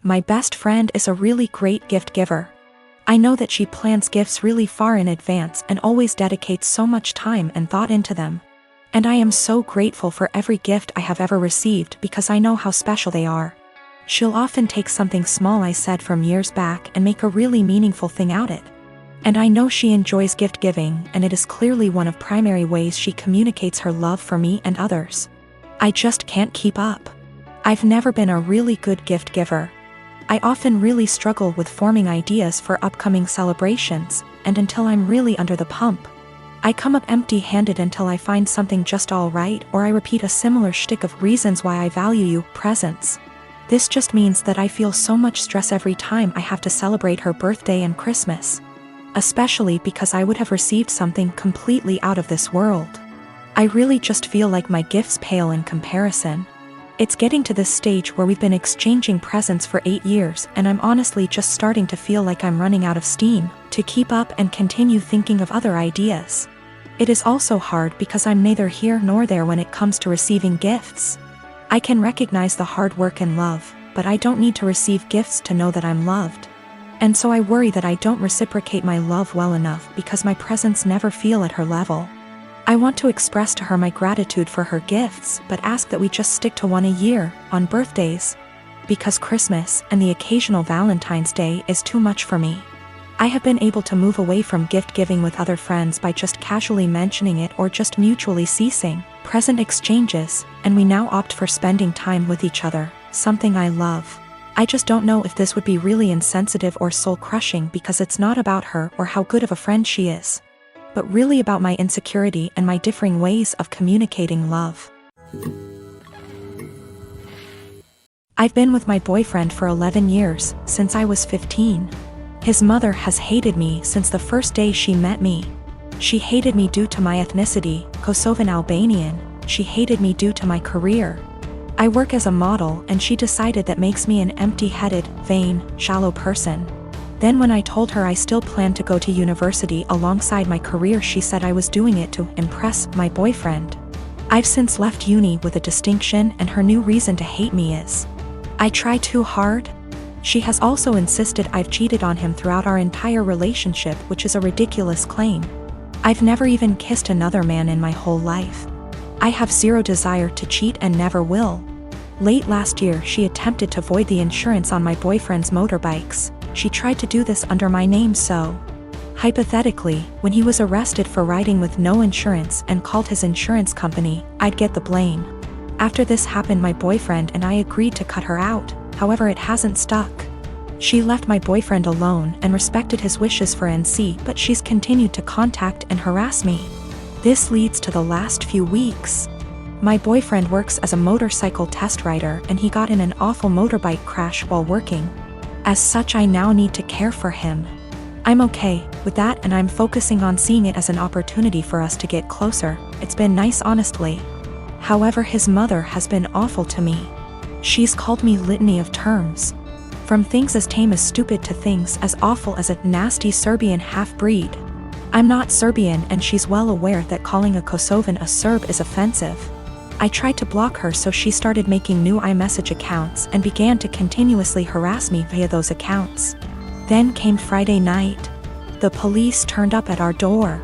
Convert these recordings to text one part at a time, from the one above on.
My best friend is a really great gift giver. I know that she plans gifts really far in advance and always dedicates so much time and thought into them. And I am so grateful for every gift I have ever received because I know how special they are. She'll often take something small I said from years back and make a really meaningful thing out of it. And I know she enjoys gift giving, and it is clearly one of primary ways she communicates her love for me and others. I just can't keep up. I've never been a really good gift giver. I often really struggle with forming ideas for upcoming celebrations, and until I'm really under the pump, I come up empty-handed until I find something just all right, or I repeat a similar shtick of reasons why I value you, presents. This just means that I feel so much stress every time I have to celebrate her birthday and Christmas. Especially because I would have received something completely out of this world. I really just feel like my gifts pale in comparison. It's getting to this stage where we've been exchanging presents for 8 years, and I'm honestly just starting to feel like I'm running out of steam to keep up and continue thinking of other ideas. It is also hard because I'm neither here nor there when it comes to receiving gifts. I can recognize the hard work and love, but I don't need to receive gifts to know that I'm loved. And so I worry that I don't reciprocate my love well enough because my presents never feel at her level. I want to express to her my gratitude for her gifts, but ask that we just stick to one a year, on birthdays. Because Christmas and the occasional Valentine's Day is too much for me. I have been able to move away from gift giving with other friends by just casually mentioning it or just mutually ceasing present exchanges, and we now opt for spending time with each other, something I love. I just don't know if this would be really insensitive or soul-crushing because it's not about her or how good of a friend she is, but really about my insecurity and my differing ways of communicating love. I've been with my boyfriend for 11 years, since I was 15. His mother has hated me since the first day she met me. She hated me due to my ethnicity, Kosovan Albanian. She hated me due to my career. I work as a model, and she decided that makes me an empty-headed, vain, shallow person. Then when I told her I still planned to go to university alongside my career, she said I was doing it to impress my boyfriend. I've since left uni with a distinction, and her new reason to hate me is I try too hard. She has also insisted I've cheated on him throughout our entire relationship, which is a ridiculous claim. I've never even kissed another man in my whole life. I have zero desire to cheat and never will. Late last year, she attempted to void the insurance on my boyfriend's motorbikes. She tried to do this under my name, so hypothetically, when he was arrested for riding with no insurance and called his insurance company, I'd get the blame. After this happened, my boyfriend and I agreed to cut her out. However, it hasn't stuck. She left my boyfriend alone and respected his wishes for NC, but she's continued to contact and harass me. This leads to the last few weeks. My boyfriend works as a motorcycle test rider, and he got in an awful motorbike crash while working. As such, I now need to care for him. I'm okay with that, and I'm focusing on seeing it as an opportunity for us to get closer. It's been nice, honestly. However, his mother has been awful to me. She's called me litany of terms. From things as tame as stupid to things as awful as a nasty Serbian half-breed. I'm not Serbian, and she's well aware that calling a Kosovan a Serb is offensive. I tried to block her, so she started making new iMessage accounts and began to continuously harass me via those accounts. Then came Friday night. The police turned up at our door.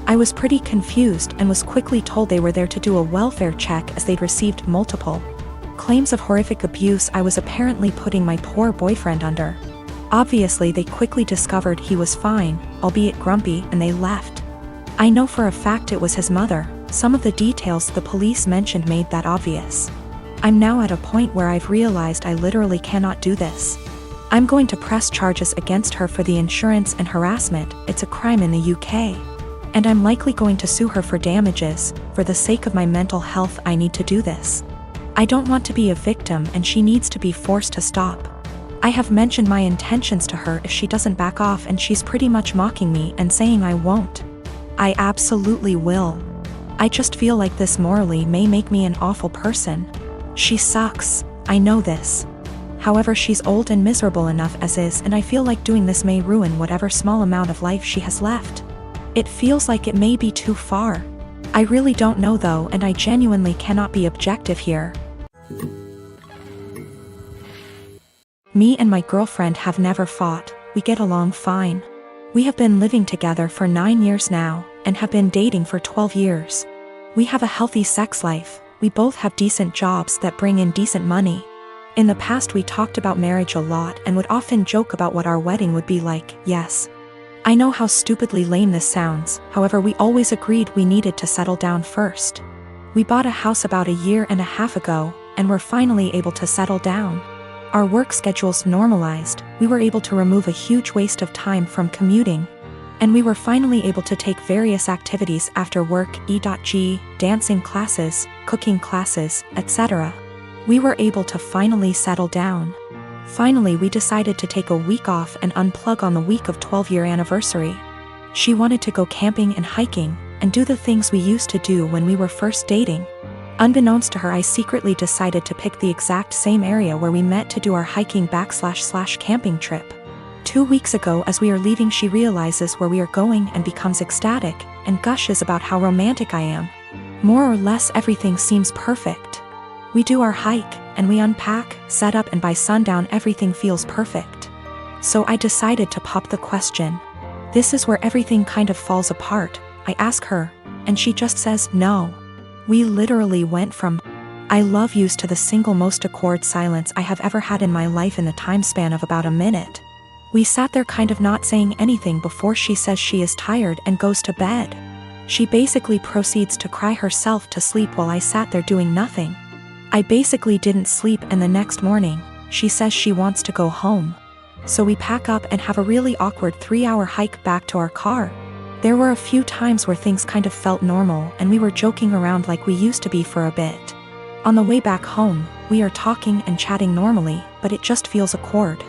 I was pretty confused and was quickly told they were there to do a welfare check as they'd received multiple claims of horrific abuse I was apparently putting my poor boyfriend under. Obviously, they quickly discovered he was fine, albeit grumpy, and they left. I know for a fact it was his mother. Some of the details the police mentioned made that obvious. I'm now at a point where I've realized I literally cannot do this. I'm going to press charges against her for the insurance and harassment. It's a crime in the UK. And I'm likely going to sue her for damages. For the sake of my mental health, I need to do this. I don't want to be a victim, and she needs to be forced to stop. I have mentioned my intentions to her if she doesn't back off, and she's pretty much mocking me and saying I won't. I absolutely will. I just feel like this morally may make me an awful person. She sucks, I know this. However, she's old and miserable enough as is, and I feel like doing this may ruin whatever small amount of life she has left. It feels like it may be too far. I really don't know though, and I genuinely cannot be objective here. Me and my girlfriend have never fought, we get along fine. We have been living together for 9 years now, and have been dating for 12 years. We have a healthy sex life, we both have decent jobs that bring in decent money. In the past we talked about marriage a lot and would often joke about what our wedding would be like, yes. I know how stupidly lame this sounds, however we always agreed we needed to settle down first. We bought a house about a year and a half ago, and were finally able to settle down. Our work schedules normalized, we were able to remove a huge waste of time from commuting. And we were finally able to take various activities after work, e.g., dancing classes, cooking classes, etc. We were able to finally settle down. Finally we decided to take a week off and unplug on the week of 12-year anniversary. She wanted to go camping and hiking, and do the things we used to do when we were first dating. Unbeknownst to her, I secretly decided to pick the exact same area where we met to do our hiking/camping trip. 2 weeks ago as we are leaving she realizes where we are going and becomes ecstatic, and gushes about how romantic I am. More or less everything seems perfect. We do our hike, and we unpack, set up, and by sundown everything feels perfect. So I decided to pop the question. This is where everything kind of falls apart. I ask her, and she just says no. We literally went from I love yous to the single most awkward silence I have ever had in my life in the time span of about a minute. We sat there kind of not saying anything before she says she is tired and goes to bed. She basically proceeds to cry herself to sleep while I sat there doing nothing. I basically didn't sleep, and the next morning, she says she wants to go home. So we pack up and have a really awkward 3-hour hike back to our car. There were a few times where things kind of felt normal and we were joking around like we used to be for a bit. On the way back home, we are talking and chatting normally, but it just feels awkward.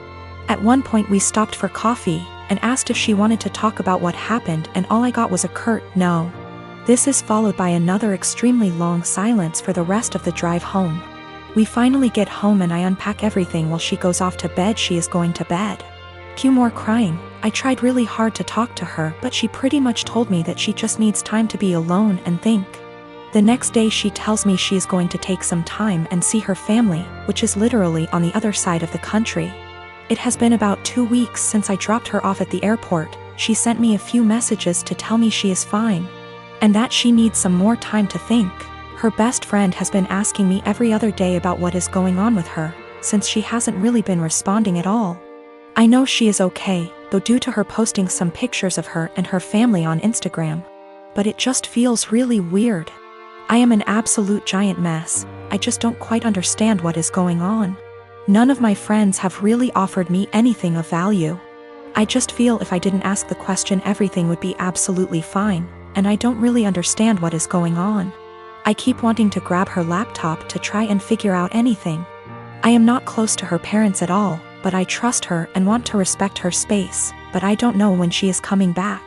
At one point we stopped for coffee, and asked if she wanted to talk about what happened, and all I got was a curt no. This is followed by another extremely long silence for the rest of the drive home. We finally get home and I unpack everything while she goes off to bed. She is going to bed. Cue more crying. I tried really hard to talk to her, but she pretty much told me that she just needs time to be alone and think. The next day she tells me she is going to take some time and see her family, which is literally on the other side of the country. It has been about 2 weeks since I dropped her off at the airport. She sent me a few messages to tell me she is fine, and that she needs some more time to think. Her best friend has been asking me every other day about what is going on with her, since she hasn't really been responding at all. I know she is okay, though, due to her posting some pictures of her and her family on Instagram. But it just feels really weird. I am an absolute giant mess. I just don't quite understand what is going on. None of my friends have really offered me anything of value. I just feel if I didn't ask the question everything would be absolutely fine, and I don't really understand what is going on. I keep wanting to grab her laptop to try and figure out anything. I am not close to her parents at all, but I trust her and want to respect her space, but I don't know when she is coming back.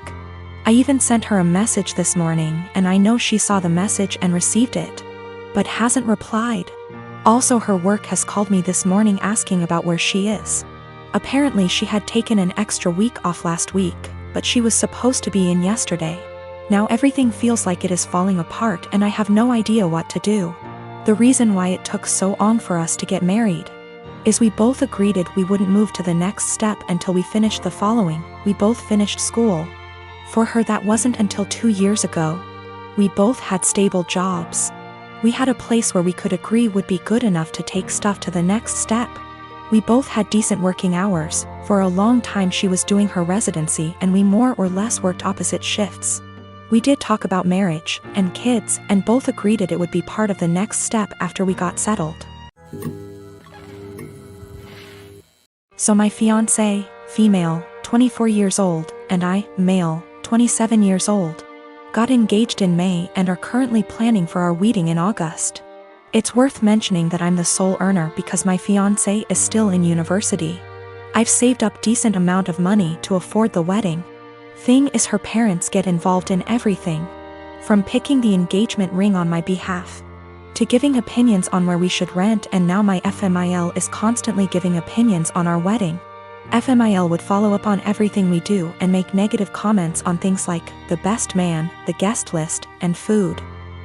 I even sent her a message this morning, and I know she saw the message and received it, but hasn't replied. Also, her work has called me this morning asking about where she is. Apparently she had taken an extra week off last week, but she was supposed to be in yesterday. Now everything feels like it is falling apart and I have no idea what to do. The reason why it took so long for us to get married is we both agreed we wouldn't move to the next step until we finished the following. We both finished school. For her that wasn't until 2 years ago. We both had stable jobs. We had a place where we could agree would be good enough to take stuff to the next step. We both had decent working hours. For a long time she was doing her residency and we more or less worked opposite shifts. We did talk about marriage and kids and both agreed it would be part of the next step after we got settled. So my fiancé, female, 24 years old, and I, male, 27 years old, got engaged in May and are currently planning for our wedding in August. It's worth mentioning that I'm the sole earner because my fiancé is still in university. I've saved up decent amount of money to afford the wedding. Thing is, her parents get involved in everything, from picking the engagement ring on my behalf, to giving opinions on where we should rent, and now my FMIL is constantly giving opinions on our wedding. FMIL would follow up on everything we do and make negative comments on things like the best man, the guest list, and food.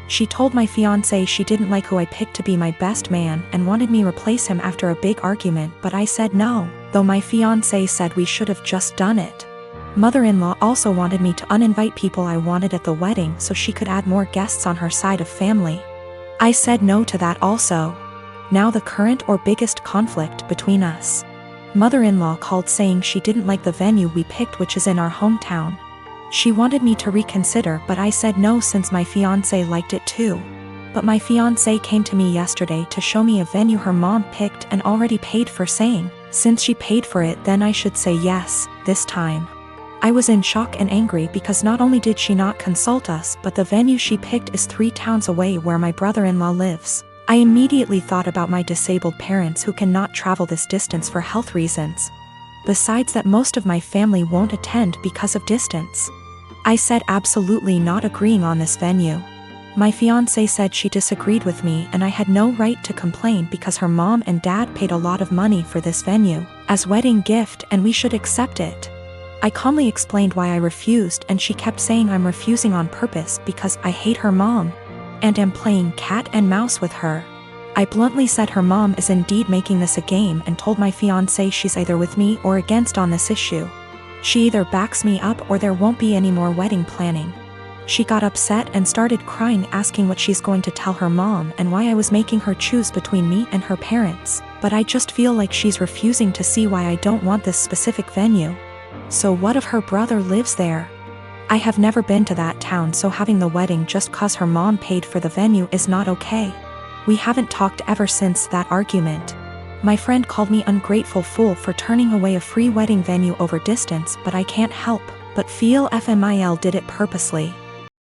She told my fiance she didn't like who I picked to be my best man and wanted me replace him after a big argument, but I said no, though my fiance said we should have just done it. Mother-in-law also wanted me to uninvite people I wanted at the wedding so she could add more guests on her side of family. I said no to that also. Now the current or biggest conflict between us. Mother-in-law called saying she didn't like the venue we picked, which is in our hometown. She wanted me to reconsider, but I said no since my fiance liked it too. But my fiance came to me yesterday to show me a venue her mom picked and already paid for, saying, since she paid for it then I should say yes, this time. I was in shock and angry because not only did she not consult us, but the venue she picked is 3 towns away where my brother-in-law lives. I immediately thought about my disabled parents who cannot travel this distance for health reasons. Besides that, most of my family won't attend because of distance. I said absolutely not agreeing on this venue. My fiancé said she disagreed with me and I had no right to complain because her mom and dad paid a lot of money for this venue as wedding gift and we should accept it. I calmly explained why I refused and she kept saying I'm refusing on purpose because I hate her mom and am playing cat and mouse with her. I bluntly said her mom is indeed making this a game and told my fiancé she's either with me or against on this issue. She either backs me up or there won't be any more wedding planning. She got upset and started crying, asking what she's going to tell her mom and why I was making her choose between me and her parents, but I just feel like she's refusing to see why I don't want this specific venue. So what if her brother lives there? I have never been to that town, so having the wedding just cause her mom paid for the venue is not okay. We haven't talked ever since that argument. My friend called me ungrateful fool for turning away a free wedding venue over distance, but I can't help but feel FMIL did it purposely.